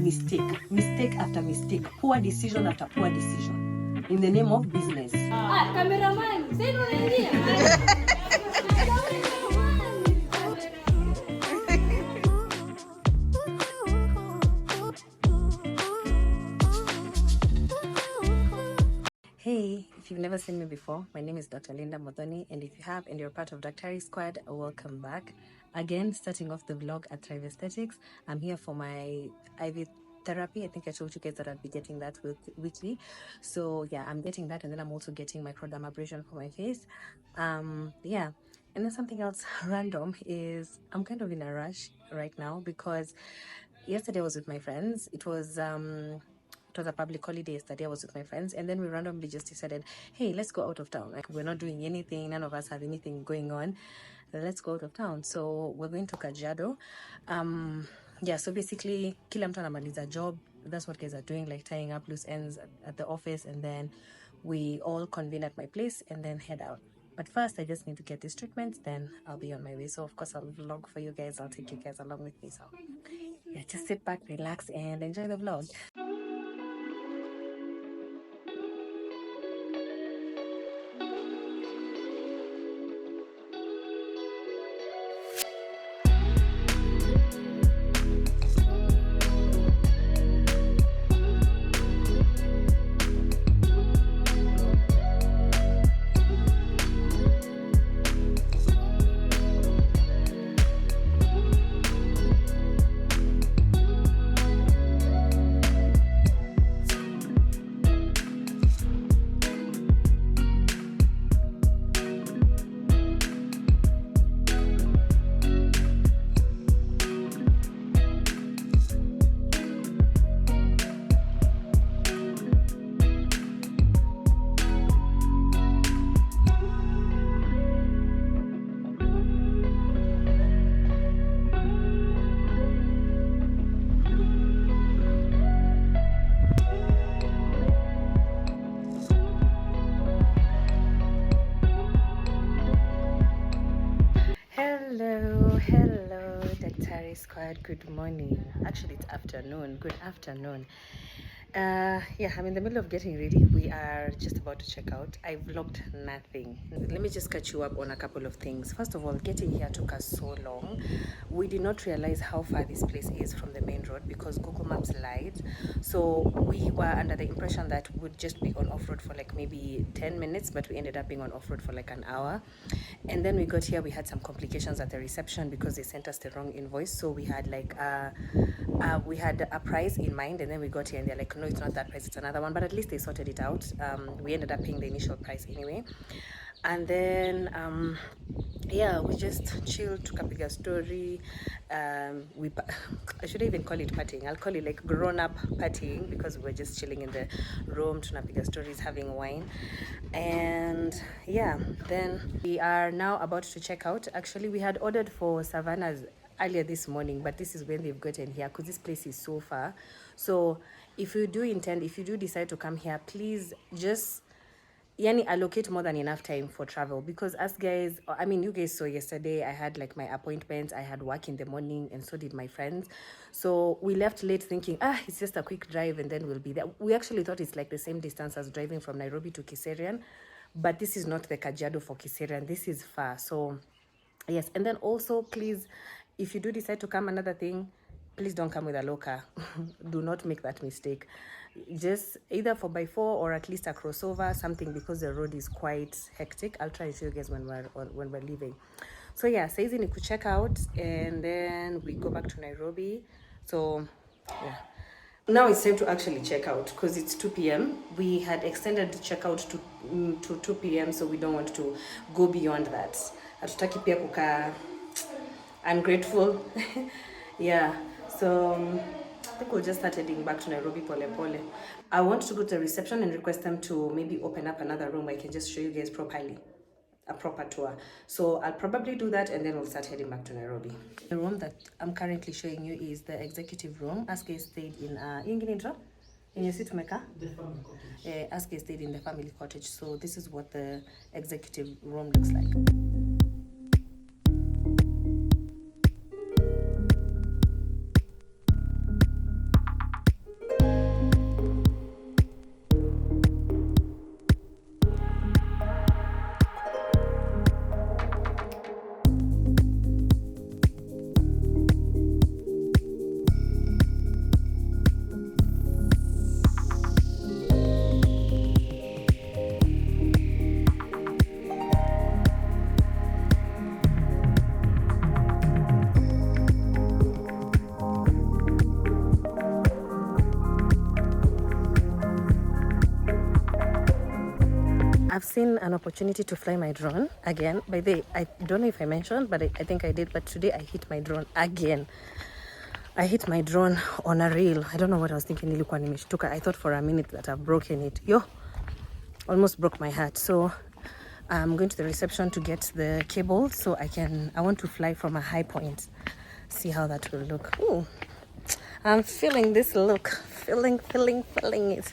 mistake after mistake, poor decision after poor decision in the name of business. Cameraman, say no idea. Hey, if you've never seen me before, my name is Dr. Linda Modoni, and if you have and you're part of Daktarisquad, welcome back. Again, starting off the vlog at Thrive Aesthetics. I'm here for my IV therapy. I think I told you guys that I'd be getting that weekly. So yeah, I'm getting that, and then I'm also getting microdermabrasion for my face. Yeah. And then something else random is I'm kind of in a rush right now because yesterday I was with my friends. It was a public holiday yesterday. I was with my friends, and then we randomly just decided, hey, let's go out of town. Like, we're not doing anything, none of us have anything going on, let's go out of town. So we're going to Kajiado. Yeah, so basically kila mtu anamaliza job. That's what guys are doing, like tying up loose ends at the office, and then we all convene at my place and then head out. But first I just need to get this treatment, then I'll be on my way. So of course I'll vlog for you guys. I'll take you guys along with me. So yeah, just sit back, relax, and enjoy the vlog. Hello, Daktarisquad. Good morning. Actually, it's afternoon. Good afternoon. Yeah, I'm in the middle of getting ready. We are just about to check out. I vlogged nothing. Let me just catch you up on a couple of things. First of all, getting here took us so long. We did not realize how far this place is from the main road because Google Maps lied. So we were under the impression that we'd just be on off-road for like maybe 10 minutes, but we ended up being on off-road for like an hour. And then we got here, we had some complications at the reception because they sent us the wrong invoice. So we had like we had a price in mind, and then we got here and they're like, no, it's not that price, it's another one. But at least they sorted it out. We ended up paying the initial price anyway. And then yeah, we just chilled, took a bigger story. I shouldn't even call it partying, I'll call it like grown-up partying, because we were just chilling in the room, tuna bigger stories, having wine. And yeah, then we are now about to check out. Actually, we had ordered for Savannah's earlier this morning, but this is when they've gotten here because this place is so far. So if you do decide to come here, please just allocate more than enough time for travel, because us guys, I mean, you guys saw yesterday I had like my appointments, I had work in the morning, and so did my friends. So we left late thinking, it's just a quick drive and then we'll be there. We actually thought it's like the same distance as driving from Nairobi to Kiserian, but this is not the Kajiado for Kiserian. This is far. So yes. And then also, please, if you do decide to come, another thing, please don't come with a locker. Do not make that mistake. Just either 4x4 or at least a crossover, something, because the road is quite hectic. I'll try and show you guys when we're leaving. So yeah, saizi ni check out, and then we go back to Nairobi. So yeah, now it's time to actually check out because it's 2 p.m. We had extended the checkout to 2 p.m. so we don't want to go beyond that. Hatutaki pia kukaa ungrateful. Yeah, so I think we'll just start heading back to Nairobi pole pole. I want to go to the reception and request them to maybe open up another room where I can just show you guys properly, a proper tour. So I'll probably do that, and then we'll start heading back to Nairobi. The room that I'm currently showing you is the executive room. Aske stayed in in your seat maker. The family cottage. Aske stayed in the family cottage. So this is what the executive room looks like. I've seen an opportunity to fly my drone again. By the way, I don't know if I mentioned, but I think I did. But today I hit my drone again. I hit my drone on a rail. I don't know what I was thinking. I thought for a minute that I've broken it. Almost broke my heart. So I'm going to the reception to get the cable so I want to fly from a high point. See how that will look. Ooh, I'm feeling this look. Feeling it.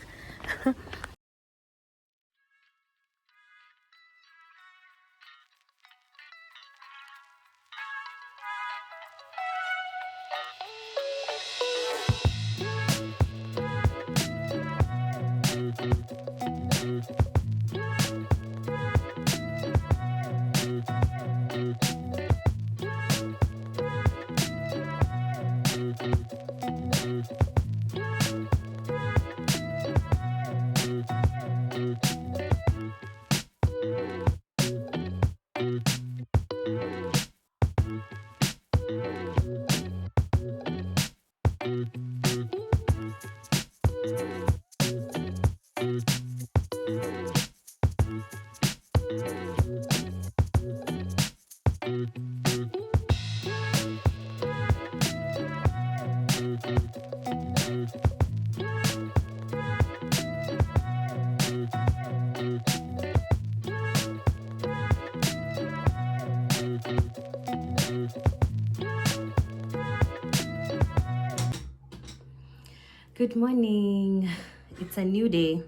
Good morning. It's a new day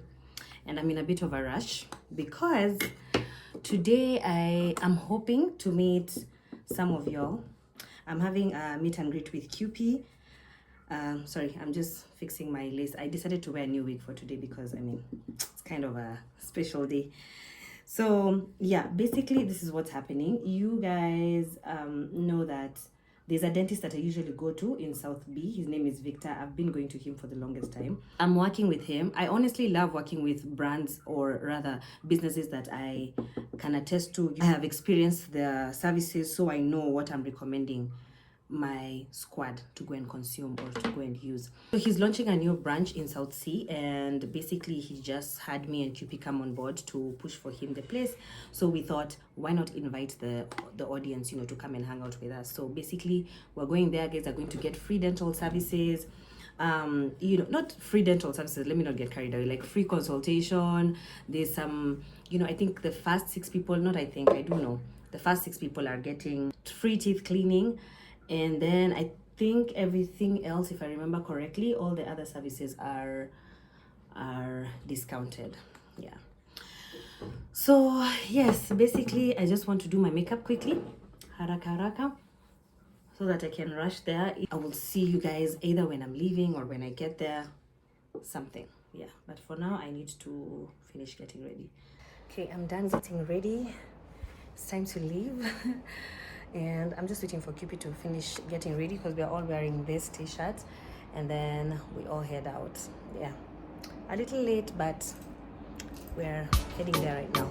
and I'm in a bit of a rush because today I am hoping to meet some of y'all. I'm having a meet and greet with QP. Sorry, I'm just fixing my lace. I decided to wear a new wig for today because it's kind of a special day. So yeah, basically this is what's happening. You guys know that there's a dentist that I usually go to in South B. His name is Victor. I've been going to him for the longest time. I'm working with him. I honestly love working with brands, or rather businesses that I can attest to. I have experienced their services, so I know what I'm recommending my squad to go and consume or to go and use. So he's launching a new branch in South Sea, and basically he just had me and QP come on board to push for him the place. So we thought, why not invite the audience, to come and hang out with us. So basically we're going there. Guys are going to get free dental services, not free dental services, let me not get carried away, like free consultation. There's some, I think the first 6 people, I do know the first 6 people are getting free teeth cleaning. And then I think everything else, if I remember correctly, all the other services are discounted. Yeah. So yes, basically I just want to do my makeup quickly, haraka, so that I can rush there. I will see you guys either when I'm leaving or when I get there, something. Yeah, but for now I need to finish getting ready. Okay, I'm done getting ready. It's time to leave. And I'm just waiting for Cupid to finish getting ready because we are all wearing this t-shirt, and then we all head out. Yeah, a little late, but we're heading there right now.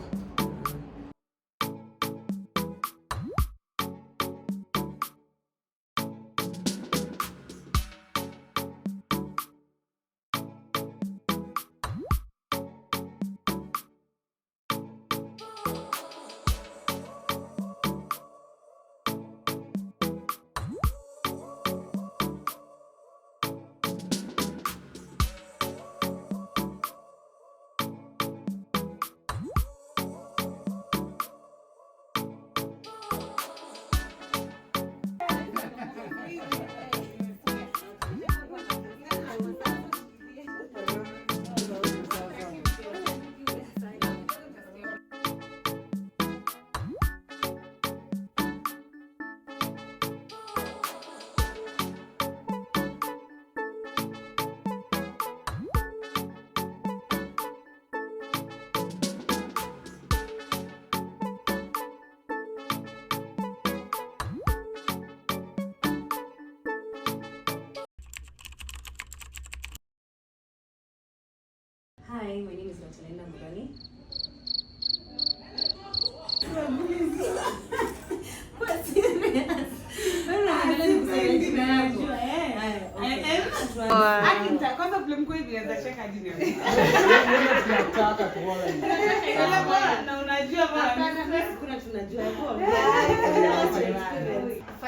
Hi, my name is Dr. Mugani. Kwanza blame kwa hivi anaweza cheka hadi niambie. Tunataka tuone. Na unajua bwana Kuna tunajua kwa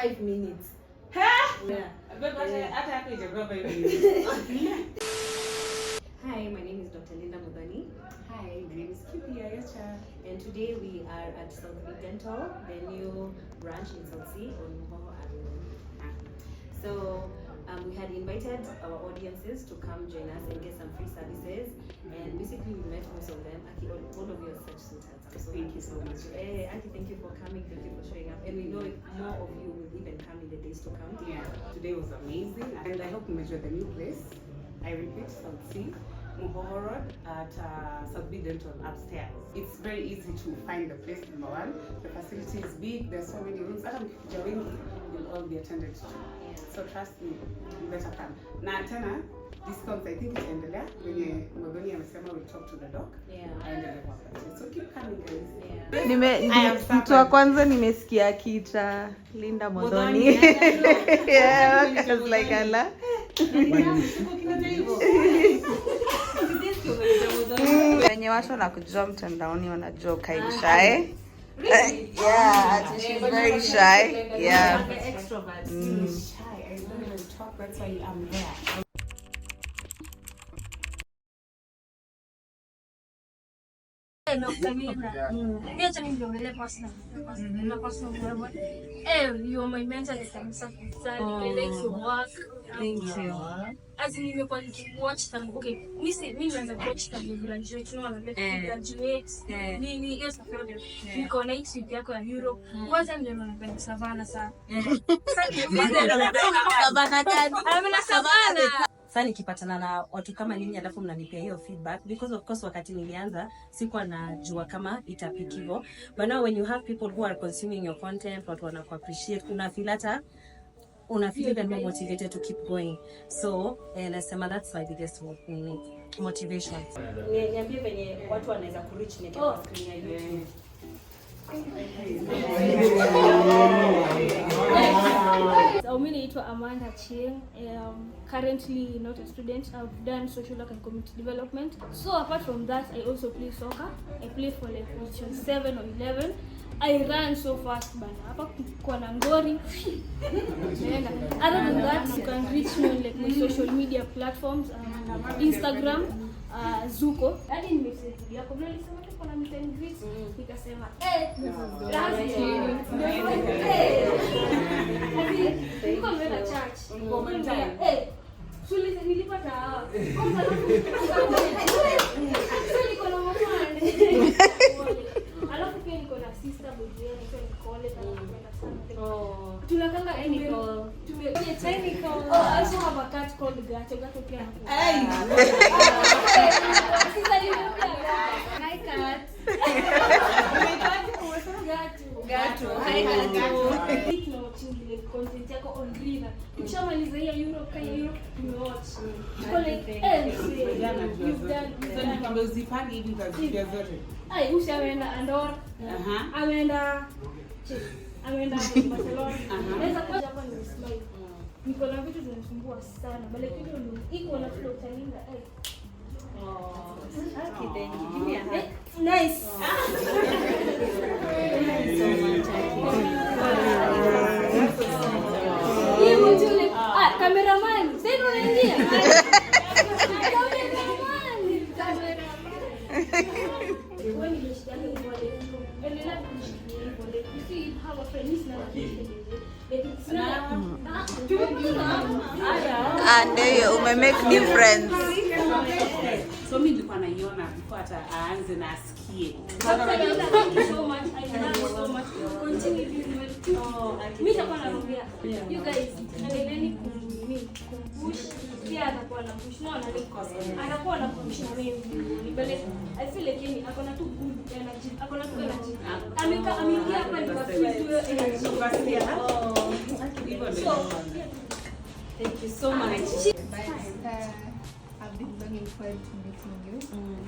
5 minutes. Yeah. Hata yako ijakuwa 5 minutes. Hi, my name is Dr. Linda Mudani. Hi, my name is Kipi Ayacha. And today we are at SAAB Dental, the new branch in South Sea on Moho Avenue. So we had invited our audiences to come join us and get some free services. And basically we met most of them. Aki, all of you are such sweethearts. I'm so Thank you so much. Aki, thank you for coming. Thank you for showing up. And we know more of you will even come in the days to come. Yeah, today was amazing. And I hope you enjoyed the new place. I repeat, South Sea, Mohoho Road at SAAB Dental upstairs. It's very easy to find the place, number one. The facility is big, there's so many rooms. Hata mkikuja wengi, you'll all be attended to. So trust me, you better come. Na tena, discounts I think itaendelea. Wenye Mwadhoni amesema we'll talk to the doc. Aendelee kuwapatia. So keep coming guys. Mtu wa kwanza nimesikia akiita Linda Modhoni. Yeah, I was like ala. Wenye watu wanakujua mtandaoni wanajua ukaini shy. Yeah, she's very shy. Yeah. Extrovert. Shy. I don't even talk, that's why I'm there. You are my mentor. I like your work. Thank you. As in you can watch them. Okay, me as a watch them graduate. No, I'm graduate. Me yes, we connect with yako ya Europe. Kwanza ndio napenda Savannah sana. Savannah. Sasa nikipatana na watu kama ninyi alafu mnanipea hiyo feedback, because of course wakati nilianza sikuwa najua kama itapiki hivyo, but now when you have people who are consuming your content, watu wana appreciate, una feel even more motivated to keep going. So nasema that's my biggest motivation. Niambie venye watu wanaweza kureach neke kwa screen ya YouTube. Mimi naitwa Amanda Chieng. Currently not a student. I've done social work and community development. So apart from that, I also play soccer. I play for like position 7 or 11. I run so fast bana. Hapa kwa Ngori. Other than that, you can reach me on like my social media platforms, Instagram, Zuko. Hadi nimesema yako vile nilisema tu kuna meet and greet, nikasema niko mbele church. Shule nilipata hawa. Sio niko na mafani. Alafu pia niko na sister boyfriend niko college na napenda sana. Tunakanga tumekuja technical. I also have a cat called Gato. Gato pia hapo. Sister nimepia Hi cat. Gato. Hi Gato. Tunaochingi content yako on Greener. Ukishamaliza hiyo Europe kaya Europe tumewatch. Tuko like you've done. Kama uzipange hivi za zote. Ai, ushaenda Andorra. Ameenda Barcelona. Naweza kuja hapa ni smile. Niko na vitu zinasumbua sana. Bale kitu ndio iko na flow talinga. Okay, thank you. Give me a hug. Nice. Hiyo mjule. Cameraman. Sasa unaingia. When you share the wallet, and you like to share the wallet, you see how a friend is not Ndio umemake new friends. So mimi nilikuwa naiona before hata aanze na asikie. Thank you so much. I love you so much. Continue doing well. Mimi nitakuwa narudia. You guys, endeleeni kumpush. Pia atakuwa na push. No, anakuwa na push na mimi. Nibele. I feel like yeye akona tu good energy. Akona tu energy. Ameingia hapa ni kwa hiyo energy. So, thank you so much. I've been looking forward to meeting you.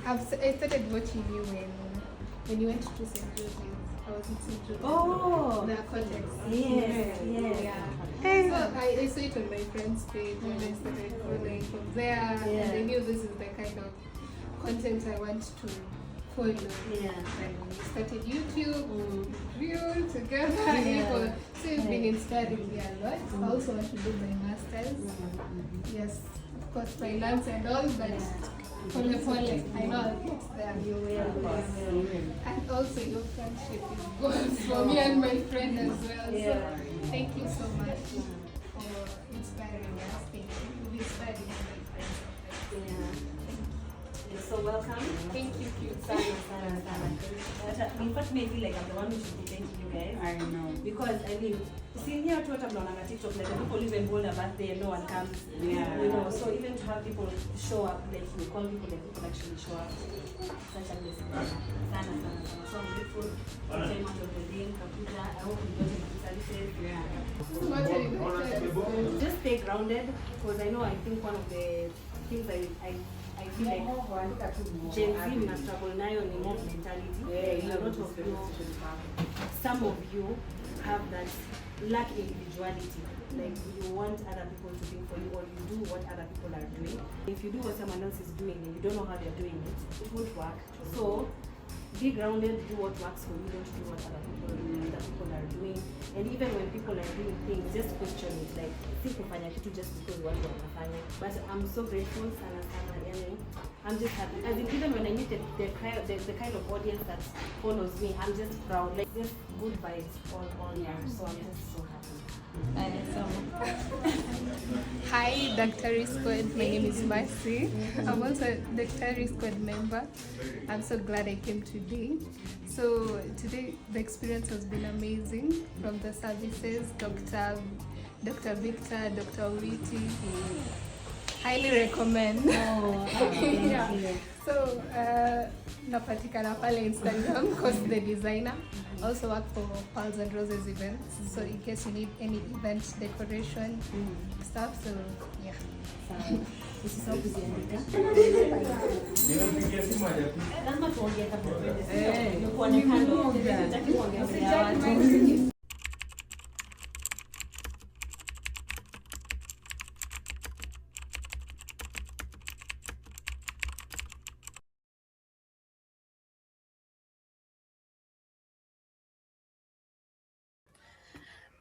I started watching you when when you went to St. George's. I was in St. George's. Oh. The context. Yes. Yeah. So I saw it on my friend's page and I started following from there. And I knew this is the kind of content I want to follow. Yeah. And we started YouTube, grew together. So it's been inspiring me a lot. I also want to do my master's. Yes, of course, finance and all, but pole. I know I'll get there. You will. And also your friendship is good for me and my friend as well. So thank you so much for inspiring us. Thank you. You've inspired me and my friends. You're so welcome. Thank you. Sana. In fact, maybe like I'm the one who should be thanking you guys. I know. Because I mean, seeing here to what I'm on TikTok, like the people even hold a birthday and no one comes. Yeah. You know, so even to have people show up, like you call people and people actually show up. Such a blessing. Sana. So I'm grateful. Time out of the day, Kakuja. I hope you got into services. Just stay grounded, because I know I think one of the things I feel like Gen Z must struggle now on mob mentality. A lot of you, some of you have that lack individuality. Like you want other people to think for you, or you do what other people are doing. If you do what someone else is doing and you don't know how they're doing it, it won't work. So be grounded, do what works for you, don't do what other people are doing. And even when people are doing things, just question it. Like, think kufanya kitu just because what you are. But I'm so grateful, sana. I'm just happy. As in, even when I meet the kind of audience that follows me, I'm just proud. Like, just good vibes all year. So I'm just so happy. Hi, Daktarisquad. My name is Mercy. I'm also a Daktarisquad member. I'm so glad I came today. So today the experience has been amazing, from the services, Dr. Victor, Dr. Witty. Highly recommend. Yeah. So napatikana pale Instagram, cause the designer. Also work for Pearls and Roses events. So in case you need any event decoration stuff, so yeah. Usisahau kuziandika. Lazima tuongee kabla tuende. Kuonekana nataka kuongea mbele ya watu.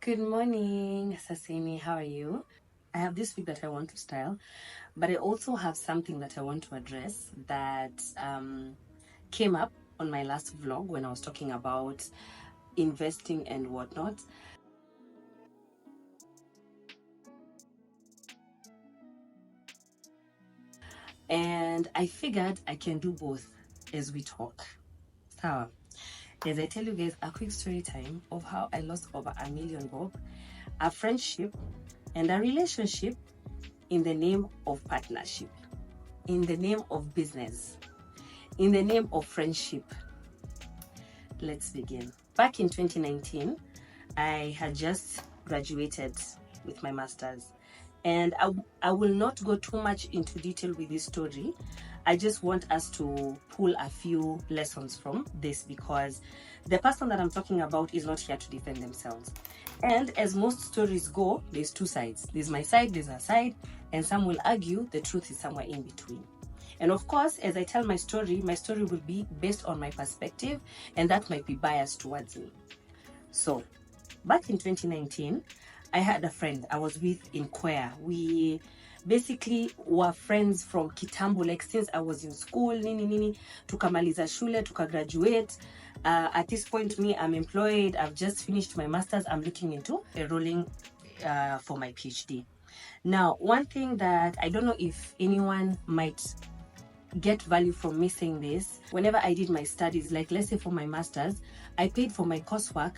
Good morning, Sasini. How are you? I have this wig that I want to style, but I also have something that I want to address that came up on my last vlog when I was talking about investing and whatnot. And I figured I can do both as we talk. So, as I tell you guys a quick story time of how I lost over $1 million bob, a friendship and a relationship in the name of partnership, in the name of business, in the name of friendship. Let's begin. Back in 2019, I had just graduated with my master's, and I will not go too much into detail with this story. I just want us to pull a few lessons from this, because the person that I'm talking about is not here to defend themselves. And as most stories go, there's two sides. There's my side, there's her side, and some will argue the truth is somewhere in between. And of course, as I tell my story will be based on my perspective, and that might be biased towards me. So, back in 2019, I had a friend I was with in Kwea. We basically were friends from kitambo, like since I was in school, nini, tukamaliza shule, tukagraduate. At this point, me, I'm employed. I've just finished my master's. I'm looking into enrolling for my PhD. Now, one thing that I don't know if anyone might get value from me saying this, whenever I did my studies, like let's say for my master's, I paid for my coursework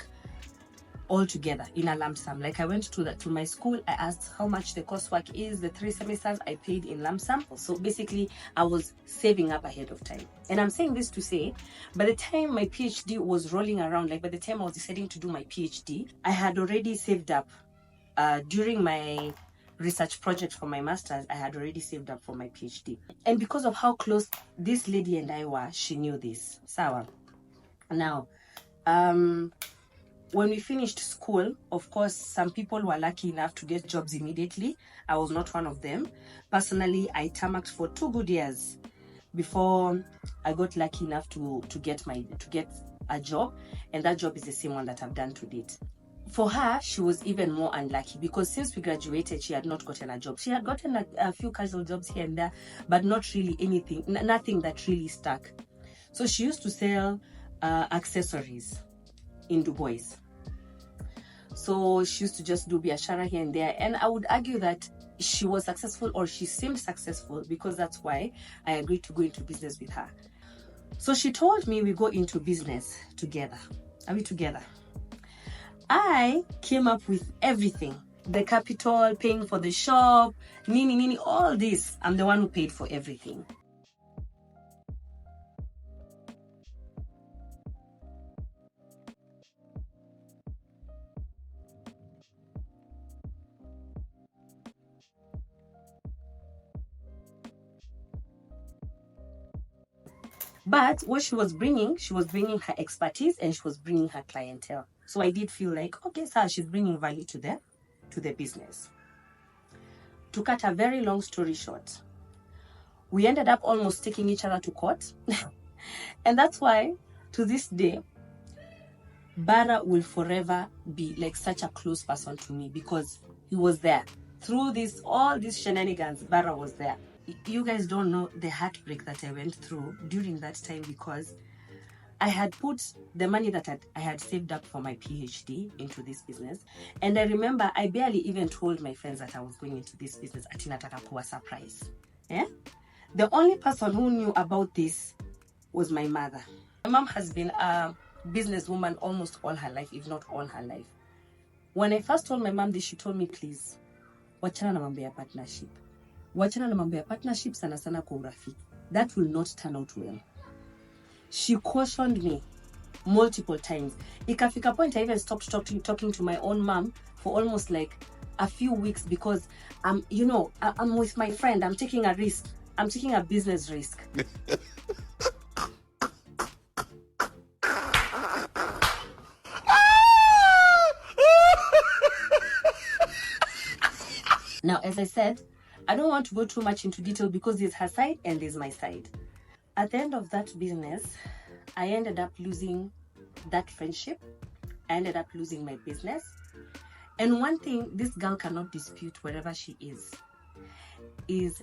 all together in a lump sum. Like I went to my school, I asked how much the coursework is, the 3 semesters, I paid in lump sum. So basically I was saving up ahead of time. And I'm saying this to say, by the time my PhD was rolling around, like by the time I was deciding to do my PhD, I had already saved up. During my research project for my master's, I had already saved up for my PhD. And because of how close this lady and I were, she knew this. Sawa. Now, when we finished school, of course, some people were lucky enough to get jobs immediately. I was not one of them. Personally, I tarmacked for 2 good years before I got lucky enough to get a job, and that job is the same one that I've done to date. For her, she was even more unlucky because since we graduated, she had not gotten a job. She had gotten a few casual jobs here and there, but not really anything, nothing that really stuck. So she used to sell accessories in Dubois. So she used to just do biashara here and there, and I would argue that she was successful, or she seemed successful, because that's why I agreed to go into business with her. So she told me we go into business together. Are we together? I came up with everything, the capital, paying for the shop, nini, all this. I'm the one who paid for everything. But what she was bringing her expertise, and she was bringing her clientele. So I did feel like, okay, so she's bringing value to the business. To cut a very long story short, we ended up almost taking each other to court. And that's why, to this day, Bara will forever be like such a close person to me, because he was there. Through all these shenanigans, Bara was there. You guys don't know the heartbreak that I went through during that time, because I had put the money that I had saved up for my PhD into this business. And I remember I barely even told my friends that I was going into this business. Atinataka kuwa surprise. Yeah? The only person who knew about this was my mother. My mom has been a businesswoman almost all her life, if not all her life. When I first told my mom this, she told me, please, wachana na mambo ya partnership. Wachana na mambo ya partnership, sana sana kwa urafiki. That will not turn out well. She cautioned me multiple times. Ikafika point I even stopped talking to my own mom for almost like a few weeks, because I'm with my friend. I'm taking a risk. I'm taking a business risk. Now, as I said, I don't want to go too much into detail because there's her side and there's my side. At the end of that business, I ended up losing that friendship. I ended up losing my business. And one thing this girl cannot dispute wherever she is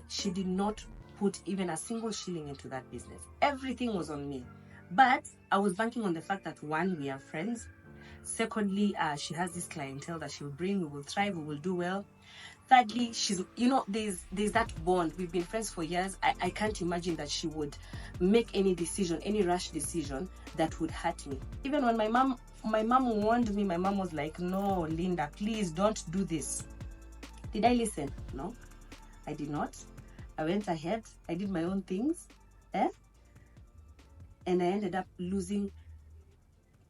she did not put even a single shilling into that business. Everything was on me. But I was banking on the fact that, one, we are friends. Secondly, she has this clientele that she will bring. We will thrive. We will do well. Thirdly, she's, there's that bond. We've been friends for years. I can't imagine that she would make any decision, any rash decision that would hurt me. Even when my mom warned me, my mom was like, no, Linda, please don't do this. Did I listen? No, I did not. I went ahead. I did my own things. And I ended up losing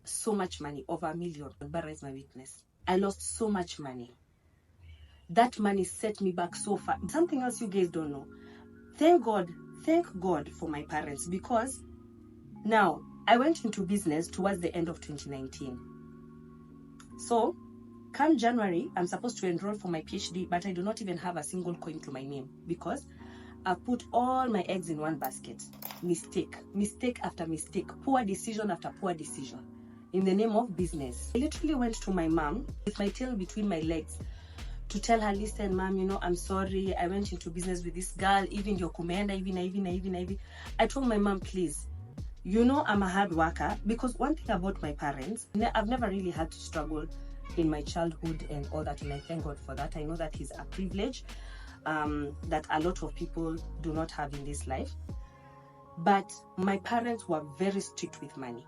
so much money, over $1 million. Bara is my witness. I lost so much money. That money set me back so far. Something else you guys don't know. Thank God for my parents, because now I went into business towards the end of 2019. So come January, I'm supposed to enroll for my PhD, but I do not even have a single coin to my name, because I put all my eggs in one basket. Mistake after mistake, poor decision after poor decision in the name of business. I literally went to my mom with my tail between my legs to tell her, listen, mom, I'm sorry. I went into business with this girl, even your commander, even. I told my mom, please, I'm a hard worker, because one thing about my parents, I've never really had to struggle in my childhood and all that, and I thank God for that. I know that is a privilege that a lot of people do not have in this life. But my parents were very strict with money.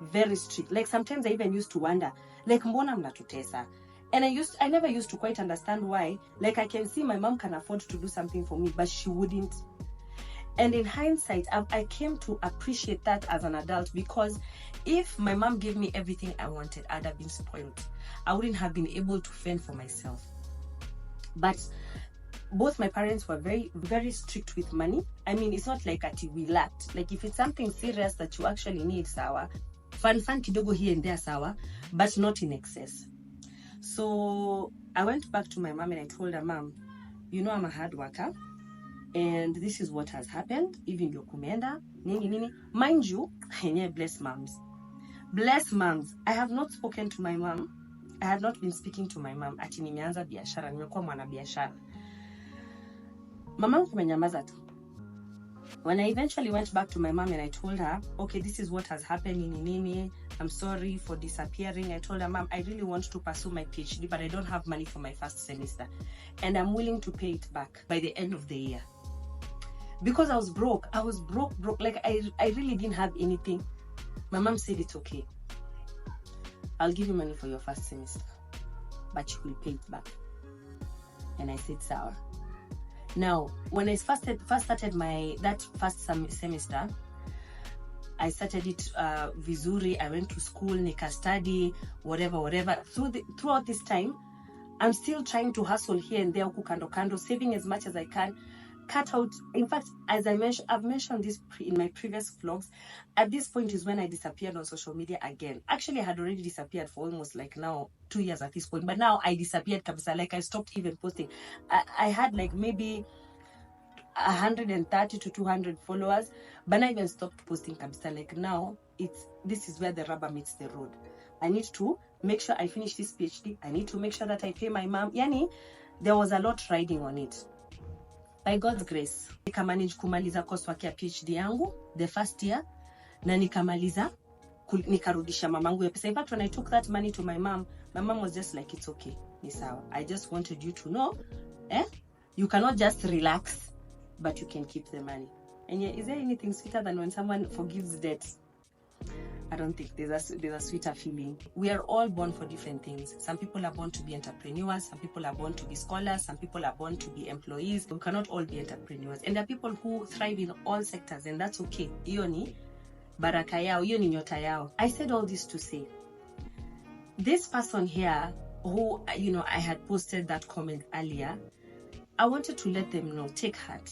Very strict. Like sometimes I even used to wonder, like, mbona mnatutesa? And I never used to quite understand why. Like, I can see my mom can afford to do something for me, but she wouldn't. And in hindsight, I came to appreciate that as an adult, because if my mom gave me everything I wanted, I'd have been spoiled. I wouldn't have been able to fend for myself. But both my parents were very, very strict with money. I mean, it's not like we lacked. Like, if it's something serious that you actually need, sawa, fun kidogo here and there sawa, but not in excess. So I went back to my mom and I told her, Mom, you know I'm a hard worker and this is what has happened. Even your kumenda nini. Mind you, bless moms. Bless moms. I have not spoken to my mom. I have not been speaking to my mom. Ati nimeanza biashara, nimekuwa mwana biashara. Mama kumenyamaza tu. When I eventually went back to my mom and I told her, okay, this is what has happened, nini, I'm sorry for disappearing. I told her, Mom, I really want to pursue my PhD, but I don't have money for my first semester. And I'm willing to pay it back by the end of the year. Because I was broke. Like I really didn't have anything. My mom said, it's okay. I'll give you money for your first semester, but you will pay it back. And I said, sour. Now, when I first started that first semester, I started it vizuri. I went to school, nika study, whatever. Throughout this time, I'm still trying to hustle here and there, huku kando, saving as much as I can. Cut out. In fact, as I've mentioned this in my previous vlogs, at this point is when I disappeared on social media again. Actually, I had already disappeared for almost like now 2 years at this point, but now I disappeared kabisa. Like I stopped even posting. I had like maybe 130 to 200 followers, but I even stopped posting kabisa. Like now, this is where the rubber meets the road. I need to make sure I finish this PhD. I need to make sure that I pay my mom. Yani, there was a lot riding on it. By God's grace, nikamanage kumaliza coursework ya PhD yangu the first year, na nikamaliza nikarudisha mamangu ya pesa. In fact, when I took that money to my mom was just like, it's okay, ni sawa. I just wanted you to know, you cannot just relax, but you can keep the money. And yeah, is there anything sweeter than when someone forgives debt? I don't think there's a sweeter feeling. We are all born for different things. Some people are born to be entrepreneurs, some people are born to be scholars, some people are born to be employees. We cannot all be entrepreneurs. And there are people who thrive in all sectors, and that's okay. Iyo ni baraka yao, iyo ni nyota yao. I said all this to say, this person here who, I had posted that comment earlier, I wanted to let them know, take heart.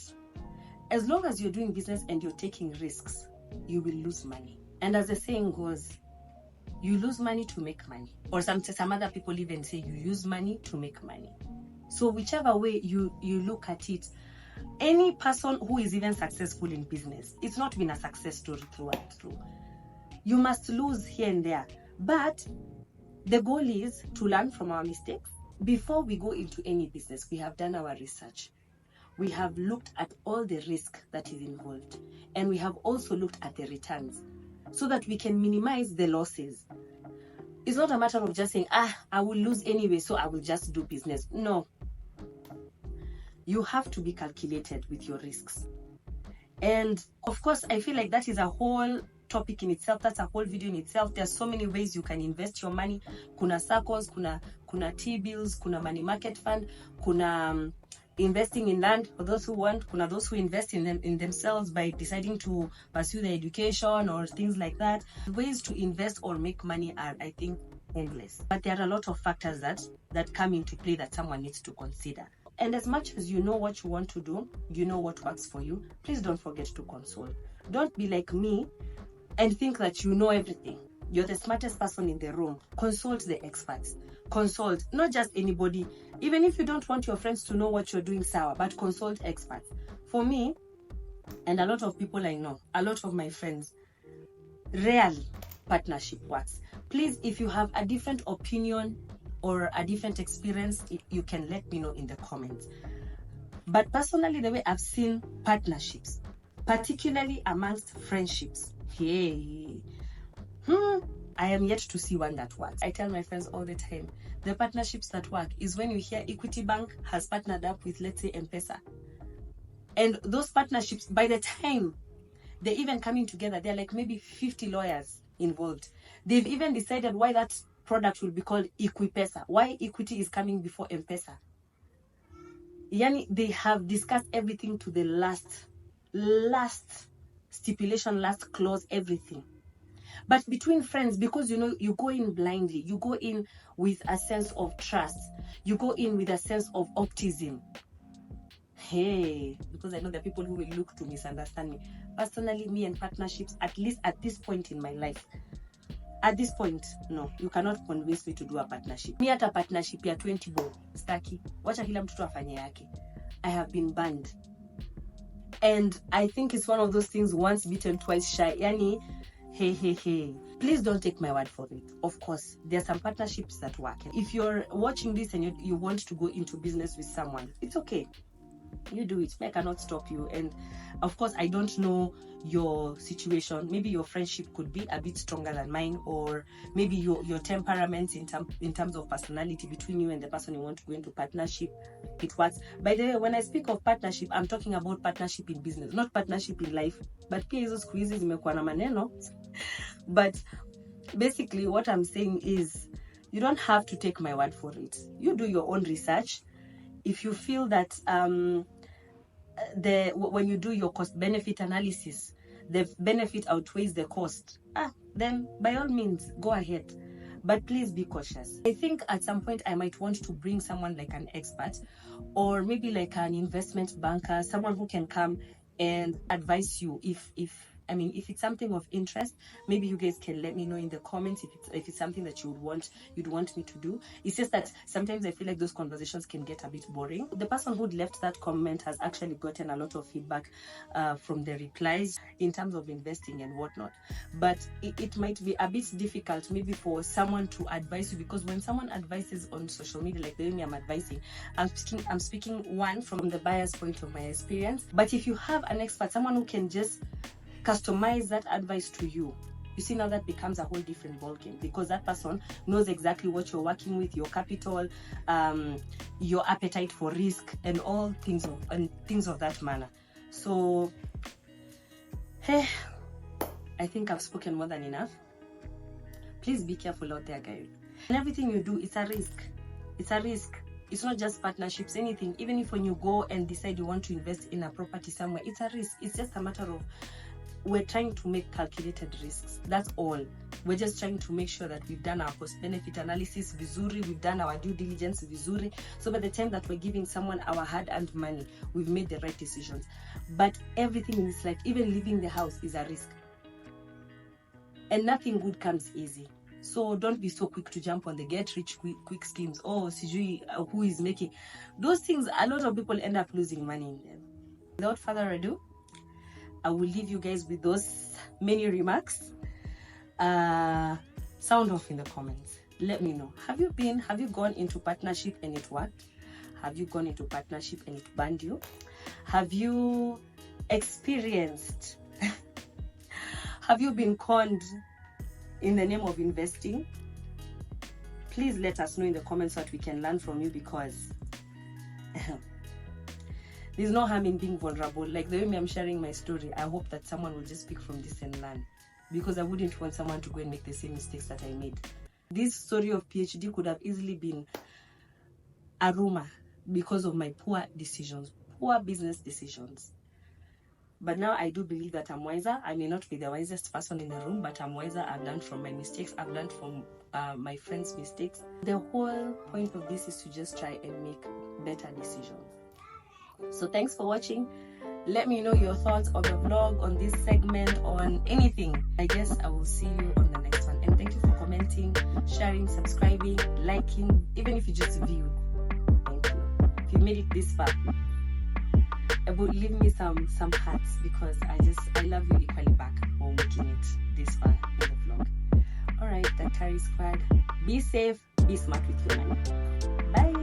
As long as you're doing business and you're taking risks, you will lose money. And as the saying goes, you lose money to make money. Or some other people even say you use money to make money. So whichever way you look at it, any person who is even successful in business, it's not been a success story through and through. You must lose here and there. But the goal is to learn from our mistakes. Before we go into any business, we have done our research. We have looked at all the risk that is involved. And we have also looked at the returns, so that we can minimize the losses. It's not a matter of just saying, I will lose anyway, so I will just do business. No. You have to be calculated with your risks. And of course, I feel like that is a whole topic in itself. That's a whole video in itself. There's so many ways you can invest your money. Kuna circles, kuna T-bills, kuna money market fund, kuna investing in land for those who want, kuna those who invest in themselves by deciding to pursue their education or things like that. Ways to invest or make money are, I think, endless. But there are a lot of factors that come into play that someone needs to consider. And as much as you know what you want to do, you know what works for you, please don't forget to consult. Don't be like me and think that you know everything. You're the smartest person in the room. Consult the experts. Consult, not just anybody. Even if you don't want your friends to know what you're doing, sour, but consult experts. For me, and a lot of people I know, a lot of my friends, rarely partnership works. Please, if you have a different opinion or a different experience, you can let me know in the comments. But personally, the way I've seen partnerships, particularly amongst friendships, I am yet to see one that works. I tell my friends all the time, the partnerships that work is when you hear Equity Bank has partnered up with, let's say, M-Pesa. And those partnerships, by the time they're even coming together, they're like maybe 50 lawyers involved. They've even decided why that product will be called Equipesa, why equity is coming before M-Pesa. Yani, they have discussed everything to the last stipulation, last clause, everything. But between friends, because you go in blindly, you go in with a sense of trust, you go in with a sense of optimism. Because I know there are people who will look to misunderstand me. Personally, me and partnerships, at least at this point in my life, At this point, no, you cannot convince me to do a partnership. Me at a partnership ya 20 bob, staki. Wacha kila mtu afanye yake. I have been banned. And I think it's one of those things, once bitten, twice shy. Yani, hey. Please don't take my word for it. Of course, there are some partnerships that work. If you're watching this and you want to go into business with someone, it's okay. You do it. I cannot stop you. And of course, I don't know your situation. Maybe your friendship could be a bit stronger than mine, or maybe your temperament in terms of personality between you and the person you want to go into partnership, it works. By the way, when I speak of partnership, I'm talking about partnership in business, not partnership in life. But pia hizo siku hizi zimekuwa na maneno. But basically what I'm saying is, you don't have to take my word for it. You do your own research. If you feel that when you do your cost benefit analysis, the benefit outweighs the cost, then by all means go ahead. But please be cautious. I think at some point I might want to bring someone like an expert, or maybe like an investment banker, someone who can come and advise you if it's something of interest. Maybe you guys can let me know in the comments if it's something that you'd want me to do. It's just that sometimes I feel like those conversations can get a bit boring. The person who left that comment has actually gotten a lot of feedback from the replies in terms of investing and whatnot. But it might be a bit difficult maybe for someone to advise you, because when someone advises on social media like the way I'm advising, I'm speaking one from the buyer's point of my experience. But if you have an expert, someone who can just customize that advice to you, you see, now that becomes a whole different ballgame, because that person knows exactly what you're working with, your capital, your appetite for risk, and all things of that manner. So hey, I think I've spoken more than enough. Please be careful out there, guys. And everything you do, it's a risk. It's not just partnerships, anything. Even if when you go and decide you want to invest in a property somewhere, it's a risk. It's just a matter of, we're trying to make calculated risks. That's all. We're just trying to make sure that we've done our cost benefit analysis vizuri, we've done our due diligence vizuri, so by the time that we're giving someone our hard-earned money, we've made the right decisions. But everything in this life, even leaving the house, is a risk, and nothing good comes easy. So don't be so quick to jump on the get rich quick schemes. Oh, sijui who is making those things. A lot of people end up losing money in them. Without further ado, I will leave you guys with those many remarks. Sound off in the comments. Let me know. Have you gone into partnership and it worked? Have you gone into partnership and it banned you? Have you experienced? Have you been conned in the name of investing? Please let us know in the comments so that we can learn from you, because there's no harm in being vulnerable. Like the way I'm sharing my story, I hope that someone will just speak from this and learn, because I wouldn't want someone to go and make the same mistakes that I made. This story of PhD could have easily been a rumor because of my poor business decisions. But now I do believe that I'm wiser. I may not be the wisest person in the room, but I'm wiser. I've learned from my mistakes. I've learned from my friends' mistakes. The whole point of this is to just try and make better decisions. So thanks for watching. Let me know your thoughts on the vlog, on this segment, on anything. I guess I will see you on the next one. And thank you for commenting, sharing, subscribing, liking, even if you just viewed. Thank you. If you made it this far, leave me some hearts, because I love you equally back for making it this far in the vlog. Alright, Daktarisquad, be safe, be smart with your money. Bye.